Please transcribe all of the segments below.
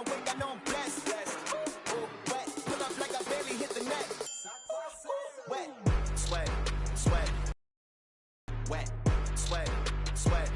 wick, I know I'm blessed. Wet, pull up like I barely hit the net. Wet, sweat, sweat. Wet, sweat, sweat.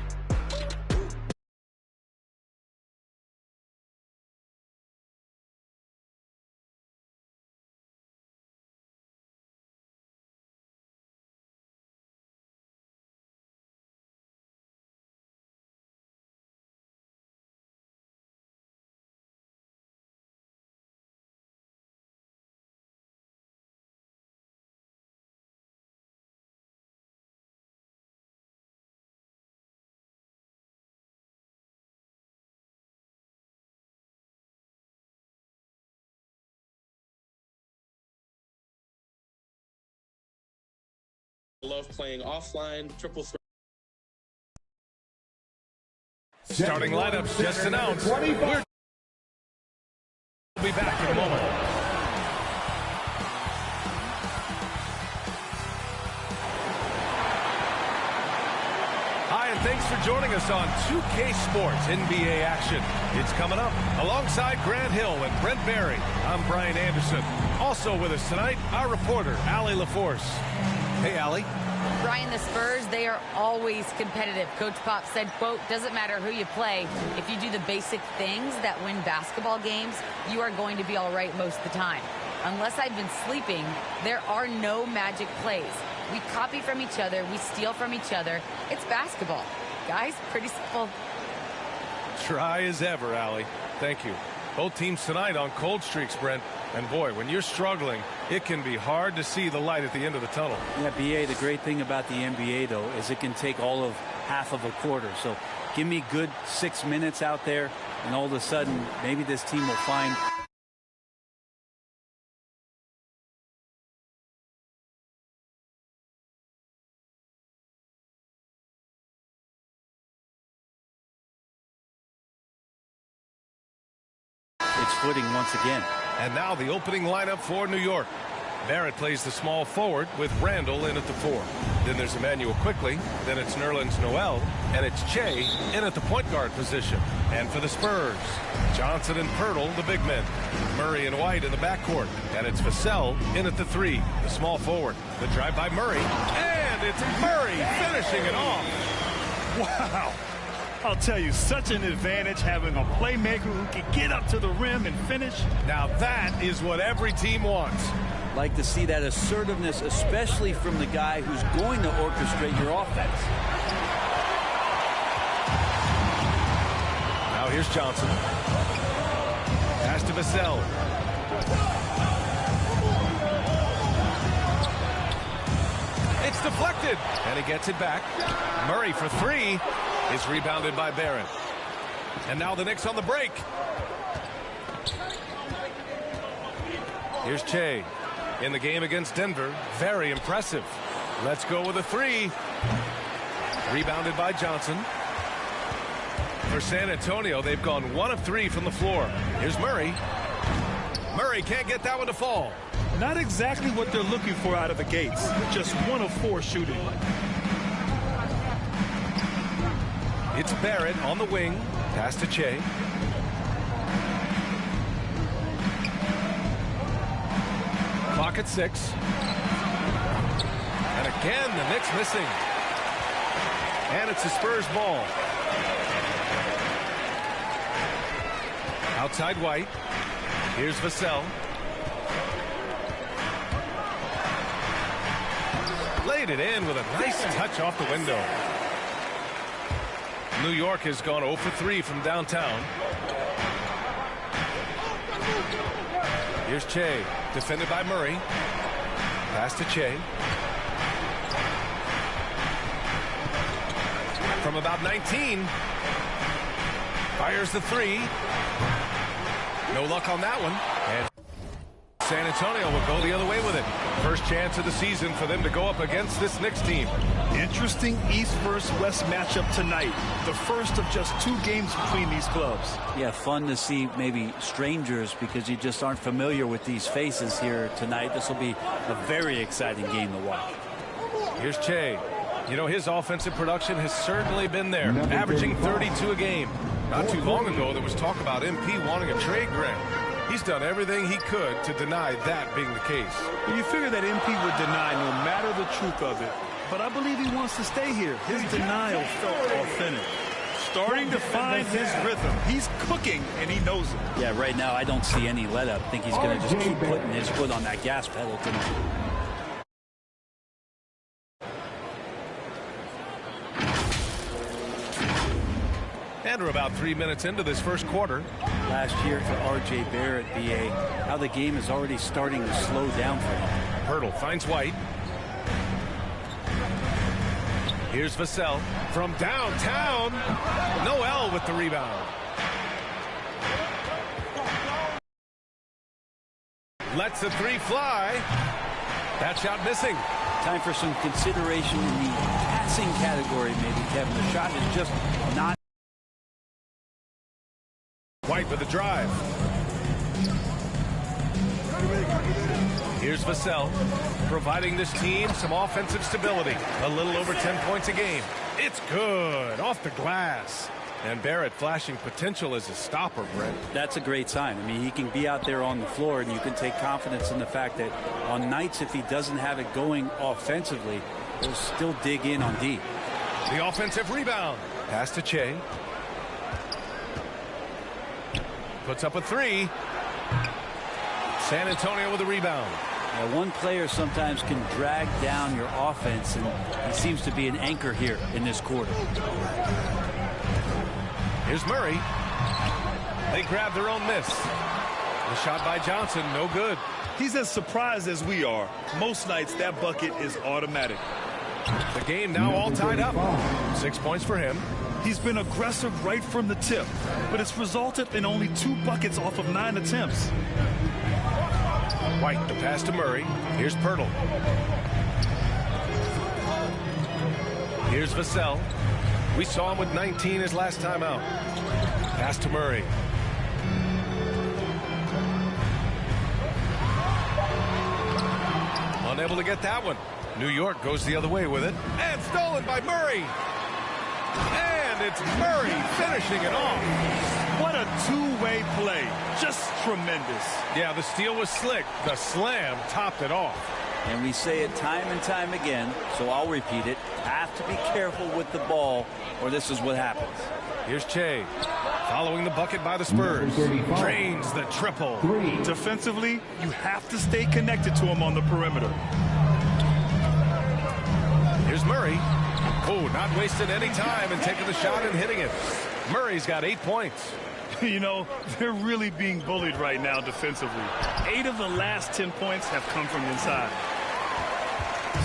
Love playing offline, triple threat. Starting lineups just announced. We'll be back in a moment. Hi, and thanks for joining us on 2K Sports NBA action. It's coming up alongside Grant Hill and Brent Barry. I'm Brian Anderson. Also with us tonight, our reporter, Allie LaForce. Hey, Allie. Brian, the Spurs, they are always competitive. Coach Pop said, quote, doesn't matter who you play. If you do the basic things that win basketball games, you are going to be all right most of the time. Unless I've been sleeping, there are no magic plays. We copy from each other. We steal from each other. It's basketball. Guys, pretty simple. Try as ever, Allie. Thank you. Both teams tonight on cold streaks, Brent. And boy, when you're struggling, it can be hard to see the light at the end of the tunnel. Yeah, BA, the great thing about the NBA, though, is it can take all of half of a quarter. So give me good 6 minutes out there, and all of a sudden, maybe this team will find... its footing once again. And now the opening lineup for New York. Barrett plays the small forward with Randall in at the 4. Then there's Emmanuel Quickly. Then it's Nerlens Noel. And it's Che in at the point guard position. And for the Spurs, Johnson and Pirtle, the big men. Murray and White in the backcourt. And it's Vassell in at the 3, the small forward. The drive by Murray. And it's Murray finishing it off. Wow. I'll tell you, such an advantage having a playmaker who can get up to the rim and finish. Now that is what every team wants. Like to see that assertiveness, especially from the guy who's going to orchestrate your offense. Now here's Johnson. Pass to Vassell. It's deflected, and he gets it back. Murray for 3. Is rebounded by Barrett. And now the Knicks on the break. Here's Che. In the game against Denver. Very impressive. Let's go with a 3. Rebounded by Johnson. For San Antonio, they've gone 1 of 3 from the floor. Here's Murray. Murray can't get that one to fall. Not exactly what they're looking for out of the gates. Just 1 of 4 shooting. It's Barrett on the wing. Pass to Che. Clock at 6. And again, the Knicks missing. And it's the Spurs ball. Outside White. Here's Vassell. Laid it in with a nice touch off the window. New York has gone 0 for 3 from downtown. Here's Che, defended by Murray. Pass to Che. From about 19. Fires the 3. No luck on that one. And San Antonio will go the other way with it. First chance of the season for them to go up against this Knicks team. Interesting East versus West matchup tonight. The first of just 2 games between these clubs. Yeah, fun to see maybe strangers because you just aren't familiar with these faces here tonight. This will be a very exciting game to watch. Here's Che. You know, his offensive production has certainly been there, averaging 32 a game. Not too long ago, there was talk about MP wanting a trade grant. He's done everything he could to deny that being the case. Well, you figure that MP would deny no matter the truth of it. But I believe he wants to stay here. His denial felt authentic. Starting to find his rhythm. He's cooking, and he knows it. Yeah, right now I don't see any let-up. I think he's going to just keep putting his foot on that gas pedal tonight. And we're about 3 minutes into this first quarter. Last year for R.J. Barrett, B.A., how the game is already starting to slow down for him. Hurdle finds White. Here's Vassell from downtown. Noel with the rebound. Lets the three fly. That shot missing. Time for some consideration in the passing category, maybe, Kevin. The shot is just not. White with the drive. Here's Vassell, providing this team some offensive stability. A little over 10 points a game. It's good, off the glass. And Barrett flashing potential as a stopper, Brent. That's a great sign. I mean, he can be out there on the floor, and you can take confidence in the fact that on nights, if he doesn't have it going offensively, he'll still dig in on D. The offensive rebound. Pass to Che. Puts up a three. San Antonio with a rebound. Now, one player sometimes can drag down your offense, and he seems to be an anchor here in this quarter. Here's Murray. They grab their own miss. The shot by Johnson, no good. He's as surprised as we are. Most nights, that bucket is automatic. The game now all tied up. 6 points for him. He's been aggressive right from the tip, but it's resulted in only 2 buckets off of 9 attempts. White, the pass to Murray. Here's Pirtle. Here's Vassell. We saw him with 19 his last time out. Pass to Murray. Unable to get that one. New York goes the other way with it. And stolen by Murray. And it's Murray finishing it off. What a two-way play. Just tremendous. Yeah, the steal was slick. The slam topped it off. And we say it time and time again, so I'll repeat it. Have to be careful with the ball, or this is what happens. Here's Che. Following the bucket by the Spurs. Drains the triple. Defensively, you have to stay connected to him on the perimeter. Here's Murray. Oh, not wasting any time and taking the shot and hitting it. Murray's got 8 points. You know, they're really being bullied right now defensively. 8 of the last 10 points have come from inside.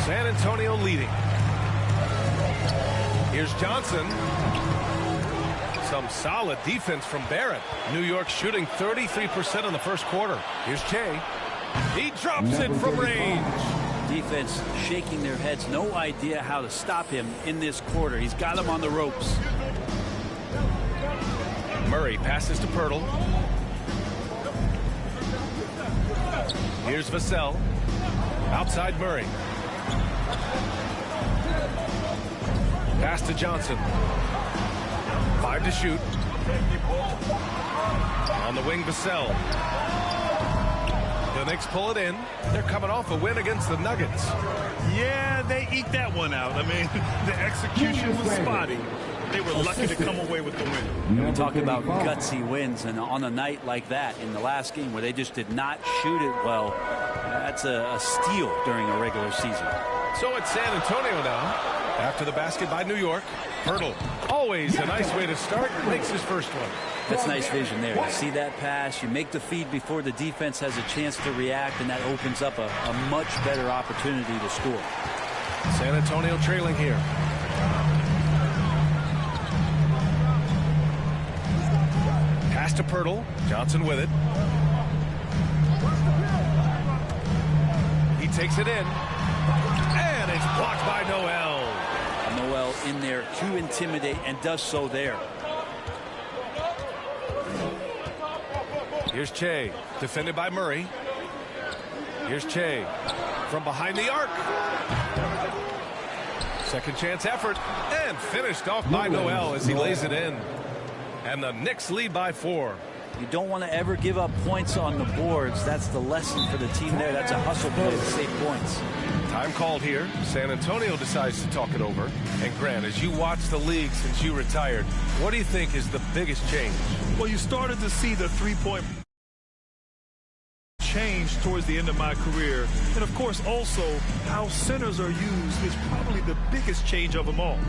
San Antonio leading. Here's Johnson. Some solid defense from Barrett. New York shooting 33% in the first quarter. Here's Che. He drops it from range. Defense shaking their heads. No idea how to stop him in this quarter. He's got him on the ropes. Murray passes to Pirtle. Here's Vassell. Outside Murray. Pass to Johnson. 5 to shoot. On the wing, Vassell. The Knicks pull it in. They're coming off a win against the Nuggets. Yeah, they eked that one out. I mean, the execution was spotty. They were lucky to come away with the win. We talk about gutsy wins, and on a night like that in the last game where they just did not shoot it well, that's a steal during a regular season. So it's San Antonio now. After the basket by New York, Pirtle, always a nice way to start, makes his first one. That's nice vision there. You see that pass, you make the feed before the defense has a chance to react, and that opens up a much better opportunity to score. San Antonio trailing here. Pass to Pirtle. Johnson with it. He takes it in. And it's blocked by Noel. Noel in there to intimidate, and does so there. Here's Che, defended by Murray. Here's Che from behind the arc. Second chance effort, and finished off by Noel as he lays it in. And the Knicks lead by 4. You don't want to ever give up points on the boards. That's the lesson for the team there. That's a hustle play to save points. Time called here. San Antonio decides to talk it over. And Grant, as you watch the league since you retired, what do you think is the biggest change? Well, you started to see the three-point change towards the end of my career. And, of course, also how centers are used is probably the biggest change of them all.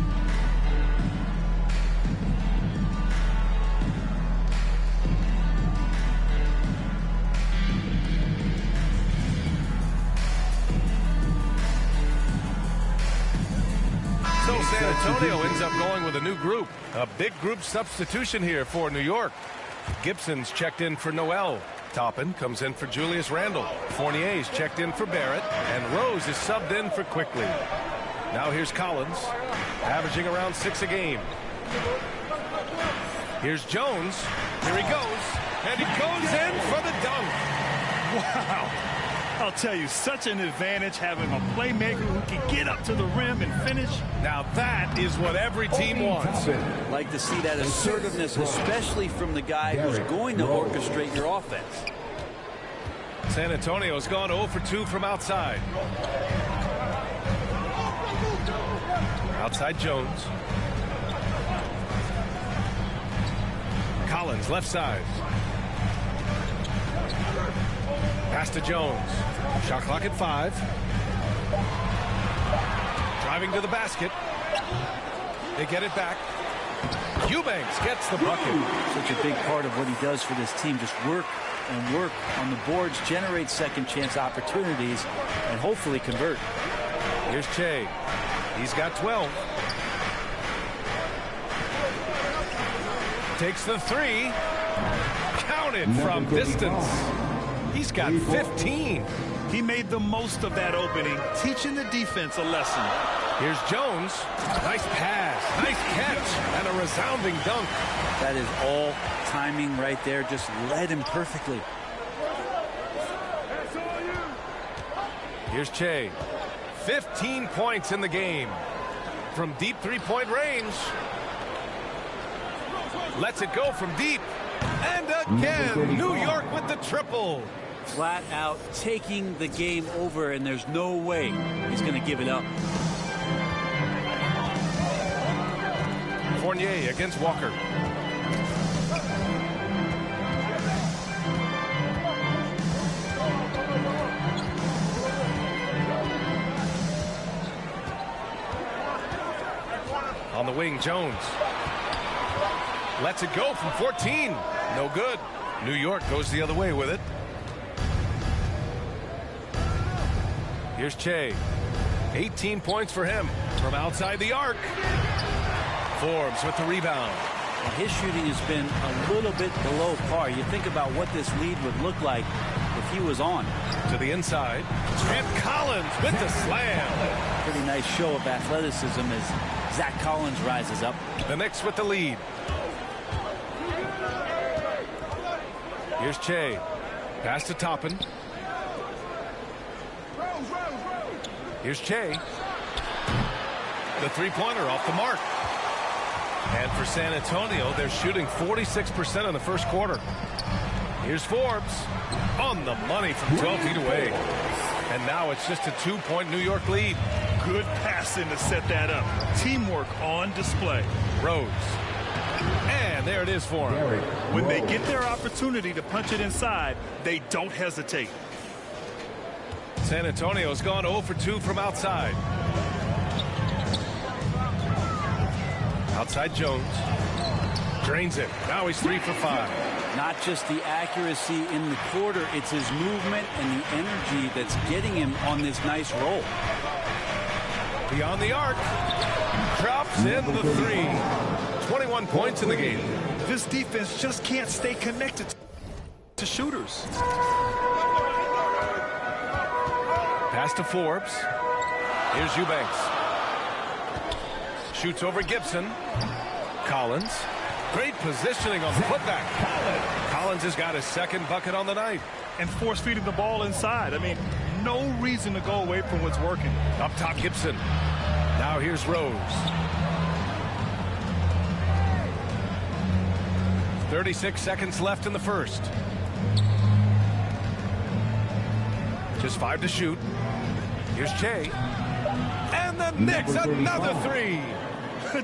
So San Antonio ends up going with a new group. A big group substitution here for New York. Gibson's checked in for Noel. Toppin comes in for Julius Randle. Fournier's checked in for Barrett. And Rose is subbed in for Quickly. Now here's Collins, averaging around 6 a game. Here's Jones. Here he goes. And he goes in for the dunk. Wow. I'll tell you, such an advantage having a playmaker who can get up to the rim and finish. Now that is what every team wants. Like to see that assertiveness, especially from the guy who's going to orchestrate your offense. San Antonio's gone 0 for 2 from outside. Outside Jones. Collins left side. Pass to Jones. Shot clock at 5. Driving to the basket. They get it back. Eubanks gets the bucket. Such a big part of what he does for this team. Just work and work on the boards, generate second chance opportunities, and hopefully convert. Here's Che. He's got 12. Takes the 3. Counted from distance. He's got 15. He made the most of that opening, teaching the defense a lesson. Here's Jones. Nice pass, nice catch, and a resounding dunk. That is all timing right there. Just led him perfectly. Here's Che. 15 points in the game. From deep three-point range. Lets it go from deep. And again, New York with the triple. Flat out taking the game over, and there's no way he's going to give it up. Fournier against Walker. On the wing, Jones. Lets it go from 14. No good. New York goes the other way with it. Here's Che. 18 points for him from outside the arc. Forbes with the rebound. And his shooting has been a little bit below par. You think about what this lead would look like if he was on. To the inside. And Collins with the slam. Pretty nice show of athleticism as Zach Collins rises up. The Knicks with the lead. Here's Che. Pass to Toppin. Here's Che. The three-pointer off the mark. And for San Antonio, they're shooting 46% in the first quarter. Here's Forbes. On the money from 12 feet away. And now it's just a 2-point New York lead. Good passing to set that up. Teamwork on display. Rose. And there it is for him. When they get their opportunity to punch it inside, they don't hesitate. San Antonio's gone 0 for 2 from outside. Outside Jones. Drains it. Now he's 3 for 5. Not just the accuracy in the quarter, it's his movement and the energy that's getting him on this nice roll. Beyond the arc. Drops in the 3. 21 points in the game. This defense just can't stay connected to shooters. Pass to Forbes. Here's Eubanks. Shoots over Gibson. Collins. Great positioning on the putback. Collins has got his second bucket on the night. And force feeding the ball inside. I mean, no reason to go away from what's working. Up top, Gibson. Now here's Rose. 36 seconds left in the first. Just 5 to shoot. Here's Che. And the Knicks another three.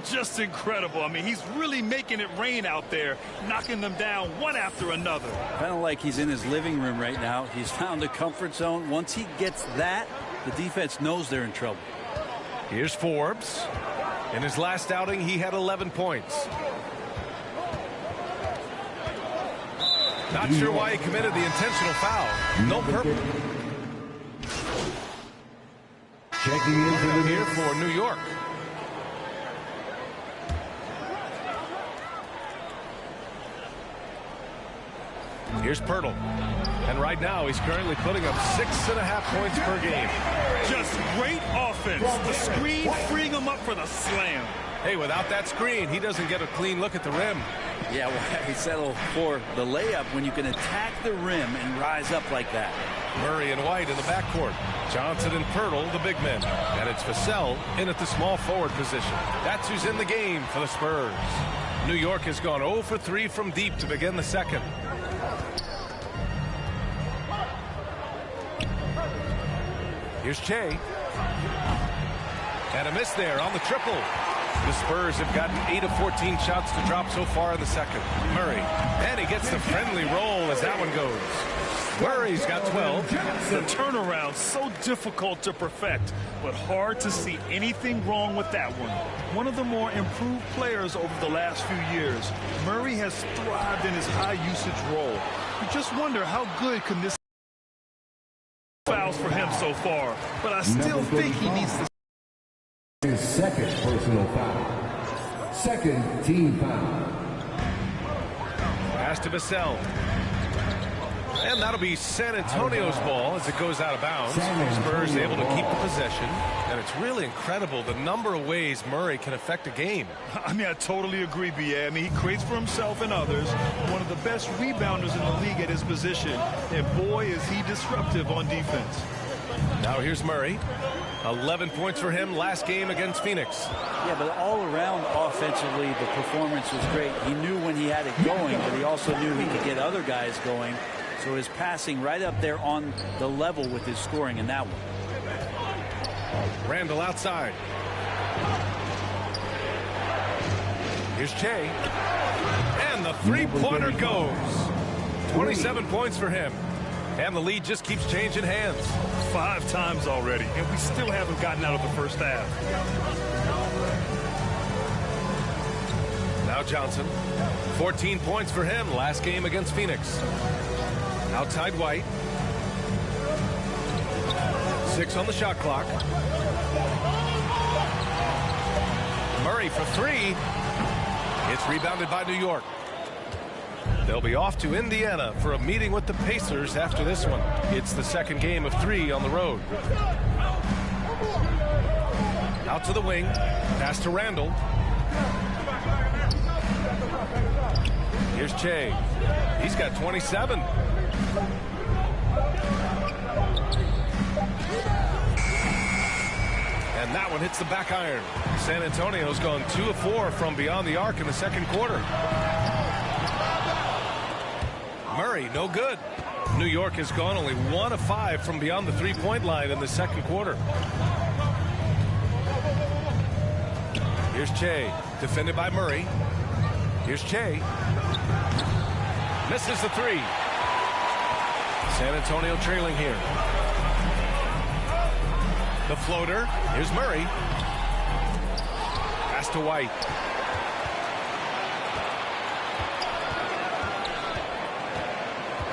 Just incredible. I mean, he's really making it rain out there, knocking them down one after another. Kind of like he's in his living room right now. He's found a comfort zone. Once he gets that, the defense knows they're in trouble. Here's Forbes. In his last outing, he had 11 points. Not sure why he committed the intentional foul. No purpose. Checking in Here for New York. Here's Pirtle. And right now, he's currently putting up 6.5 points per game. Just great offense. The screen freeing him up for the slam. Hey, without that screen, he doesn't get a clean look at the rim. Yeah, well, he settled for the layup when you can attack the rim and rise up like that. Murray and White in the backcourt. Johnson and Pirtle, the big men. And it's Vassell in at the small forward position. That's who's in the game for the Spurs. New York has gone 0 for 3 from deep to begin the second. Here's Che. And a miss there on the triple. The Spurs have gotten 8 of 14 shots to drop so far in the second. Murray. And he gets the friendly roll as that one goes. Murray's got 12. The turnaround so difficult to perfect, but hard to see anything wrong with that one. One of the more improved players over the last few years. Murray has thrived in his high usage role. You just wonder how good can this fouls for him so far, but I still think he needs to. His second personal foul. Second team foul. Pass to Vassell. And that'll be San Antonio's ball as it goes out of bounds. Spurs able to keep the possession. And it's really incredible the number of ways Murray can affect a game. I mean, I totally agree, B.A. I mean, he creates for himself and others. One of the best rebounders in the league at his position. And boy, is he disruptive on defense. Now here's Murray. 11 points for him last game against Phoenix. Yeah, but all around offensively, the performance was great. He knew when he had it going, but he also knew he could get other guys going. So his passing right up there on the level with his scoring in that one. Randall outside. Here's Che. And the three-pointer goes. 27 points for him. And the lead just keeps changing hands. 5 times already, and we still haven't gotten out of the first half. Now Johnson. 14 points for him last game against Phoenix. Outside White. 6 on the shot clock. Murray for 3. It's rebounded by New York. They'll be off to Indiana for a meeting with the Pacers after this one. It's the second game of 3 on the road. Out to the wing. Pass to Randall. Here's Che. He's got 27. And that one hits the back iron. San Antonio's gone 2 of 4 from beyond the arc in the second quarter. Murray, no good. New York has gone only 1 of 5 from beyond the three-point line in the second quarter. Here's Che, defended by Murray. Here's Che. Misses the 3. San Antonio trailing here. The floater. Here's Murray. Pass to White.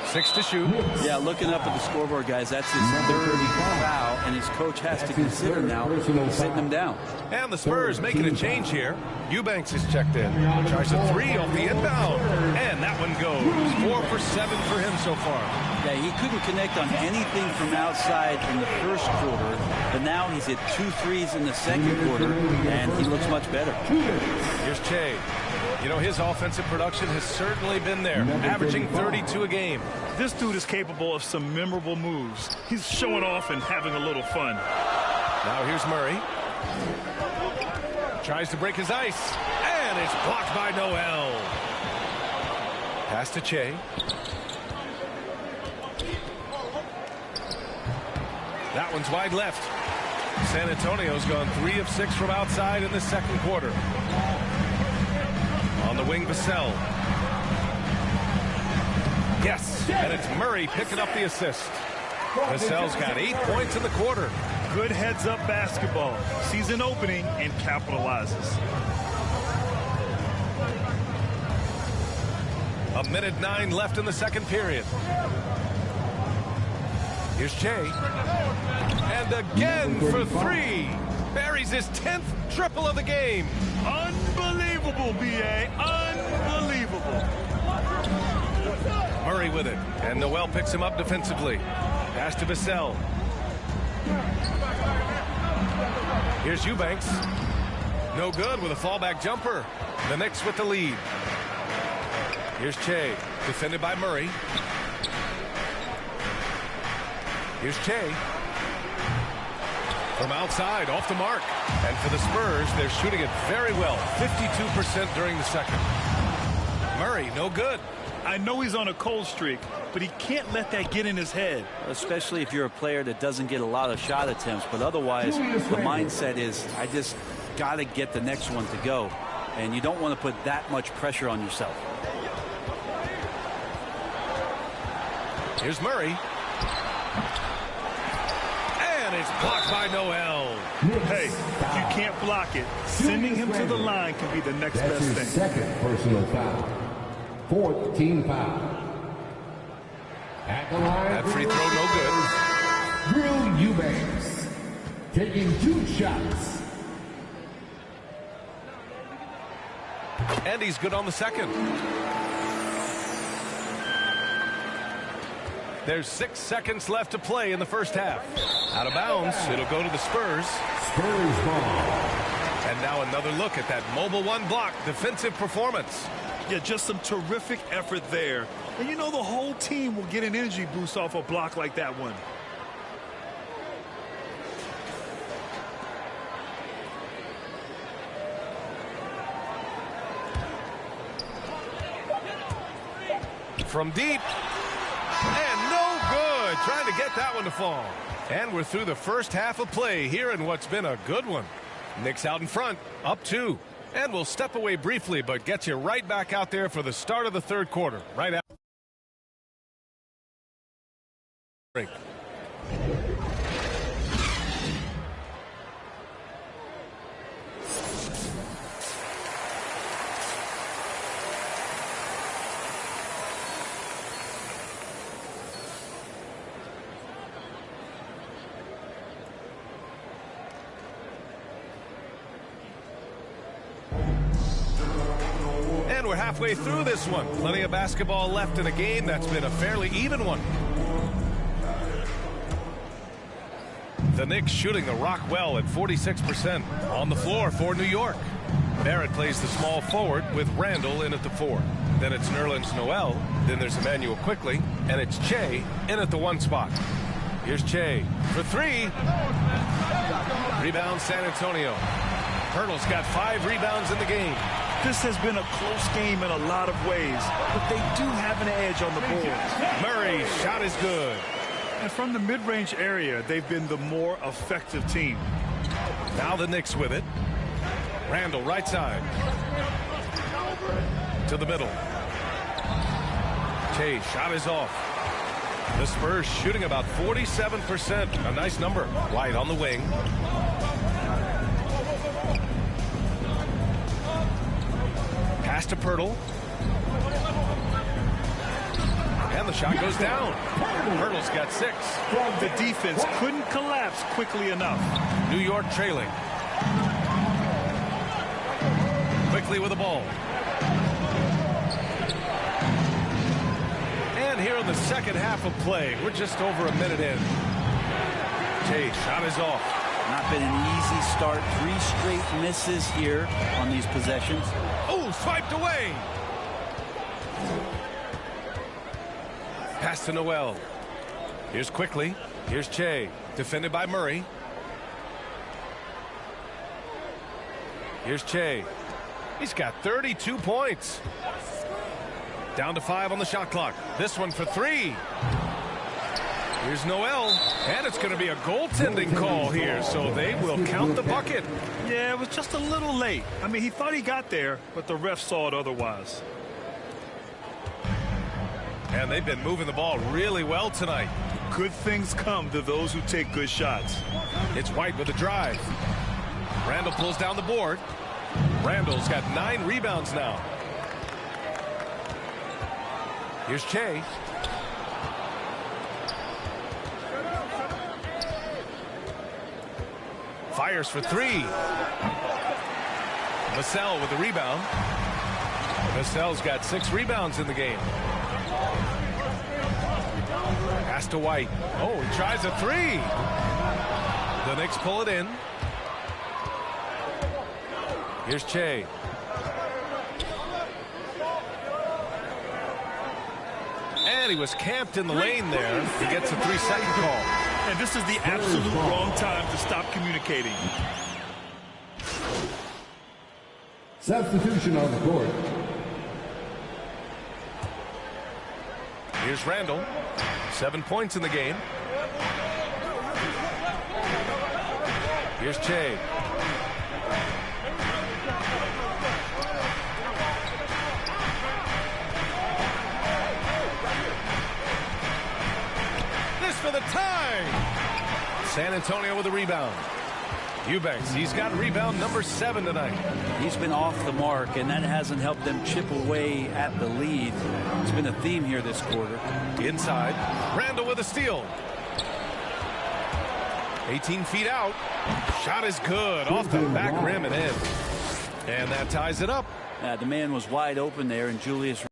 Six to shoot. Yeah, looking up at the scoreboard, guys, that's his third foul, and his coach has to consider now sitting him down. And the Spurs making a change here. Eubanks is checked in. Tries a 3 off the inbound. And that one goes. 4 for 7 for him so far. Yeah, he couldn't connect on anything from outside in the first quarter, but now he's hit 2 threes in the second quarter, and he looks much better. Here's Che. You know, his offensive production has certainly been there, averaging 32 a game. This dude is capable of some memorable moves. He's showing off and having a little fun. Now here's Murray. Tries to break his ice, and it's blocked by Noel. Pass to Che. That one's wide left. San Antonio's gone 3 of 6 from outside in the second quarter. On the wing, Vassell. Yes, and it's Murray picking up the assist. Vassell's got 8 points in the quarter. Good heads-up basketball. Sees an opening and capitalizes. A minute 9 left in the second period. Here's Che. And again for 3. Buries his 10th triple of the game. Unbelievable, B.A. Unbelievable. Murray with it. And Noel picks him up defensively. Pass to Vassell. Here's Eubanks. No good with a fallback jumper. The Knicks with the lead. Here's Che. Defended by Murray. Here's Che. From outside, off the mark. And for the Spurs, they're shooting it very well. 52% during the second. Murray, no good. I know he's on a cold streak, but he can't let that get in his head. Especially if you're a player that doesn't get a lot of shot attempts. But otherwise, the mindset is, I just got to get the next one to go. And you don't want to put that much pressure on yourself. Here's Murray. And it's blocked by Noel. Hey, if you can't block it, sending him to the line can be the next That's best his thing. second personal foul. 4th team foul. At the line, That free throw no Drew Eubanks taking 2 shots. good. And he's good on the second. There's 6 seconds left to play in the first half. Out of bounds, it'll go to the Spurs. Spurs ball. And now another look at that mobile 1 block defensive performance. Yeah, just some terrific effort there. And you know the whole team will get an energy boost off a block like that one. From deep. And no good. Trying to get that one to fall. And we're through the first half of play here in what's been a good one. Knicks out in front, up 2. And we'll step away briefly, but get you right back out there for the start of the third quarter. Right after. Break. And we're halfway through this one. Plenty of basketball left in a game that's been a fairly even one. The Knicks shooting the rock well at 46%. On the floor for New York. Barrett plays the small forward with Randall in at the 4. Then it's Nerlens Noel. Then there's Emmanuel quickly. And it's Che in at the 1 spot. Here's Che for 3. Rebound San Antonio. Hurdle's got 5 rebounds in the game. This has been a close game in a lot of ways, but they do have an edge on the boards. Murray's shot is good. And from the mid-range area, they've been the more effective team. Now the Knicks with it. Randall right side. To the middle. Che shot is off. The Spurs shooting about 47%. A nice number. White on the wing. Pass to Pirtle. And the shot goes down. Pirtle's got 6. The defense couldn't collapse quickly enough. New York trailing. Quickly with the ball. And here in the second half of play, we're just over a minute in. Che, shot is off. Not been an easy start. 3 straight misses here on these possessions. Oh, swiped away. Pass to Noel. Here's quickly. Here's Che. Defended by Murray. Here's Che. He's got 32 points. Down to 5 on the shot clock. This one for 3. Here's Noel, and it's going to be a goaltending call here, so they will count the bucket. Yeah, it was just a little late. I mean, he thought he got there, but the ref saw it otherwise. And they've been moving the ball really well tonight. Good things come to those who take good shots. It's White with a drive. Randall pulls down the board. Randall's got 9 rebounds now. Here's Che. Fires for 3. Vassell with the rebound. Vassell's got 6 rebounds in the game. Pass to White. Oh, he tries a 3. The Knicks pull it in. Here's Che. And he was camped in the lane there. He gets a 3-second call. And this is the absolute wrong time to stop communicating. Substitution on the court. Here's Randall. 7 points in the game. Here's Che. This for the tie. San Antonio with a rebound. Eubanks, he's got rebound number 7 tonight. He's been off the mark, and that hasn't helped them chip away at the lead. It's been a theme here this quarter. Inside, Randall with a steal. 18 feet out. Shot is good off the back rim and in. And that ties it up. The man was wide open there, and Julius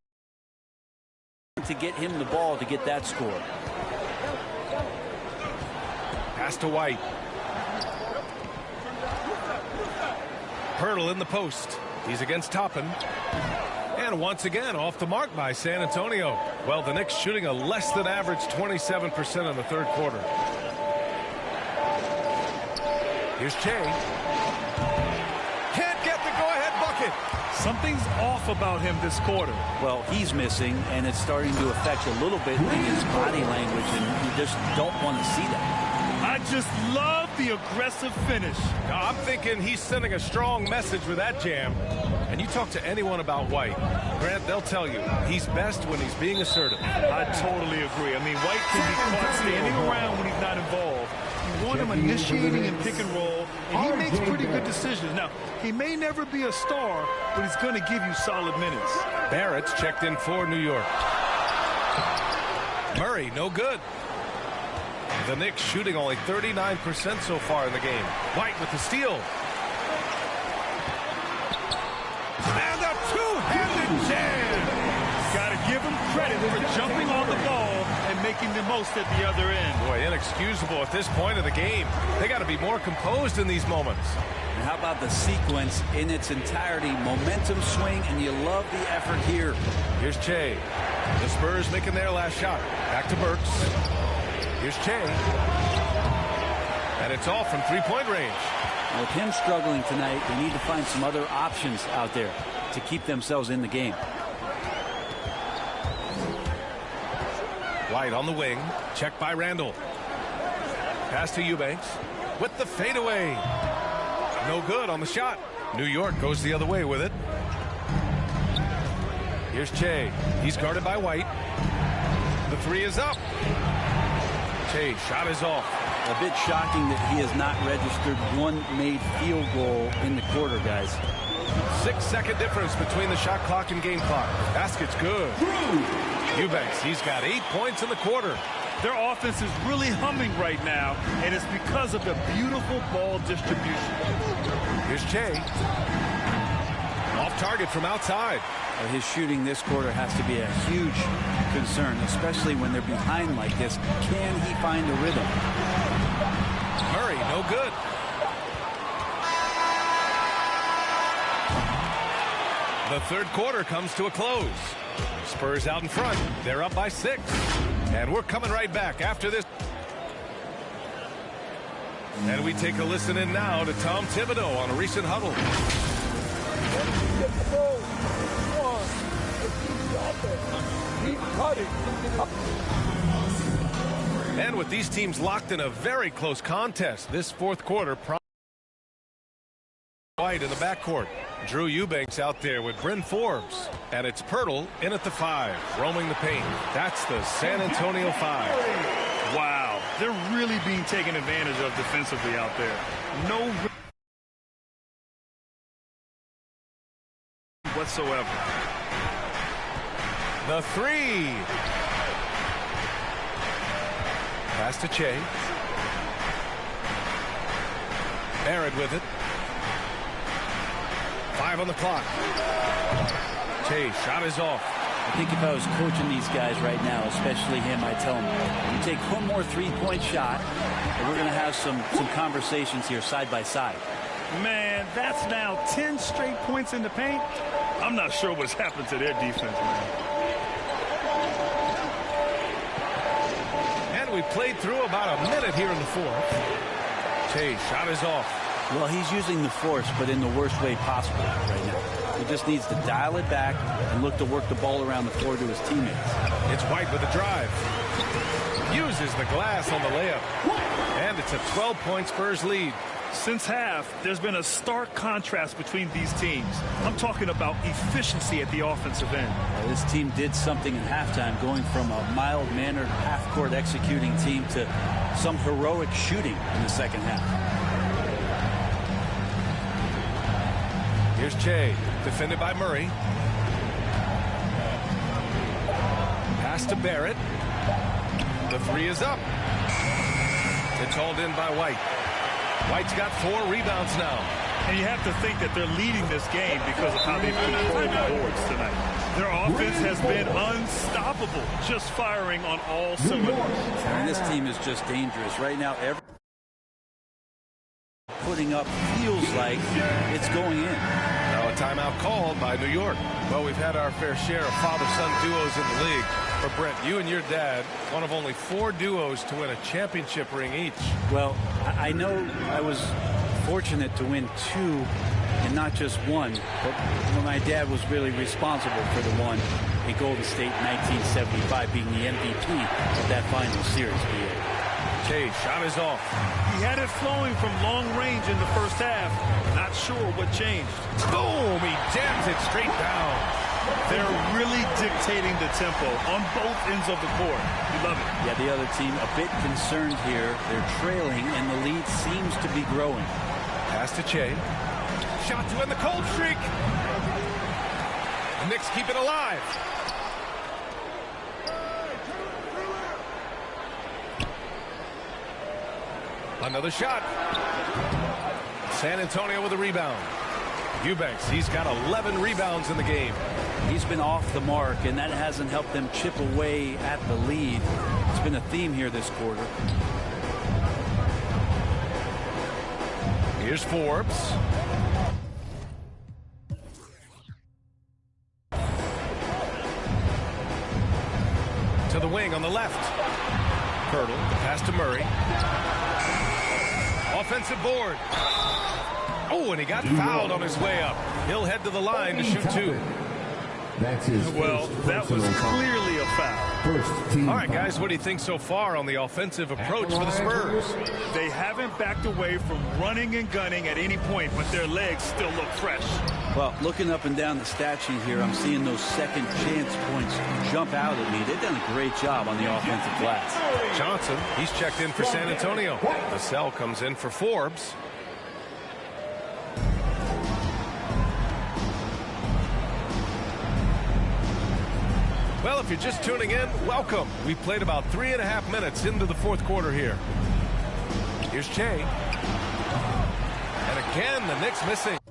to get him the ball to get that score. Pass to White. Hurdle in the post. He's against Toppin. And once again off the mark by San Antonio. Well, the Knicks shooting a less than average 27% in the third quarter. Here's Che. Can't get the go-ahead bucket. Something's off about him this quarter. Well, he's missing, and it's starting to affect a little bit in his body language, and you just don't want to see that. I just love the aggressive finish. I'm thinking he's sending a strong message with that jam. And you talk to anyone about White, Grant, they'll tell you he's best when he's being assertive. I totally agree. I mean, White can be caught standing around when he's not involved. You want him initiating and pick and roll, and he makes pretty good decisions. Now, he may never be a star, but he's going to give you solid minutes. Barrett's checked in for New York. Murray, no good. The Knicks shooting only 39% so far in the game. White with the steal. And a two-handed jam. Got to give him credit for jumping on the ball and making the most at the other end. Boy, inexcusable at this point of the game. They got to be more composed in these moments. And how about the sequence in its entirety? Momentum swing, and you love the effort here. Here's Che. The Spurs making their last shot. Back to Burks. Here's Che. And it's off from three-point range. With him struggling tonight, they need to find some other options out there to keep themselves in the game. White on the wing. Checked by Randall. Pass to Eubanks. With the fadeaway. No good on the shot. New York goes the other way with it. Here's Che. He's guarded by White. The three is up. Che, shot is off. A bit shocking that he has not registered one made field goal in the quarter, guys. 6-second difference between the shot clock and game clock. Basket's good. Eubanks, he's got 8 points in the quarter. Their offense is really humming right now, and it's because of the beautiful ball distribution. Here's Che. Off target from outside. His shooting this quarter has to be a huge concern, especially when they're behind like this. Can he find a rhythm? Murray, no good. The third quarter comes to a close. Spurs out in front. They're up by 6. And we're coming right back after this. And we take a listen in now to Tom Thibodeau on a recent huddle. And with these teams locked in a very close contest, this fourth quarter, White in the backcourt. Drew Eubanks out there with Bryn Forbes. And it's Pirtle in at the 5, roaming the paint. That's the San Antonio 5. Wow, they're really being taken advantage of defensively out there. No whatsoever. The 3. Pass to Che. Barrett with it. 5 on the clock. Che, shot is off. I think if I was coaching these guys right now, especially him, I'd tell him, you take one more three-point shot, and we're going to have some conversations here side by side. Man, that's now 10 straight points in the paint. I'm not sure what's happened to their defense, man. And we played through about a minute here in the fourth. Che, shot is off. Well, he's using the force, but in the worst way possible right now. He just needs to dial it back and look to work the ball around the floor to his teammates. It's White with the drive. Uses the glass on the layup. And it's a 12-point Spurs lead. Since half, there's been a stark contrast between these teams. I'm talking about efficiency at the offensive end. This team did something in halftime, going from a mild-mannered half-court executing team to some heroic shooting in the second half. Here's Che, defended by Murray. Pass to Barrett. The 3 is up. It's hauled in by White. White's got 4 rebounds now. And you have to think that they're leading this game because of how they've controlled the boards tonight. Their offense has been unstoppable, just firing on all cylinders. And this team is just dangerous. Right now, putting up feels like it's going in. Now a timeout called by New York. Well, we've had our fair share of father-son duos in the league. But Brent, you and your dad, one of only 4 duos to win a championship ring each. Well, I know I was fortunate to win 2 and not just 1, but my dad was really responsible for the one in Golden State in 1975, being the MVP of that final series. Che, shot is off. He had it flowing from long range in the first half. Not sure what changed. Boom! He jams it straight down. They're really dictating the tempo on both ends of the court. You love it. Yeah, the other team a bit concerned here. They're trailing, and the lead seems to be growing. Pass to Che. Shot to end the cold streak. The Knicks keep it alive. Another shot. San Antonio with a rebound. Eubanks, he's got 11 rebounds in the game. He's been off the mark, and that hasn't helped them chip away at the lead. It's been a theme here this quarter. Here's Forbes. To the wing on the left. Pirtle, pass to Murray. Offensive board. Oh, and he got fouled on his way up. He'll head to the line to shoot 2. That's his well, that was clearly a foul. First team. All right, guys, what do you think so far on the offensive approach for the Spurs? They haven't backed away from running and gunning at any point, but their legs still look fresh. Well, looking up and down the stat sheet here, I'm seeing those second chance points jump out at me. They've done a great job on the offensive glass. Johnson, he's checked in for San Antonio. Vassell comes in for Forbes. Well, if you're just tuning in, welcome. We played about 3.5 minutes into the fourth quarter here. Here's Che. And again, the Knicks missing.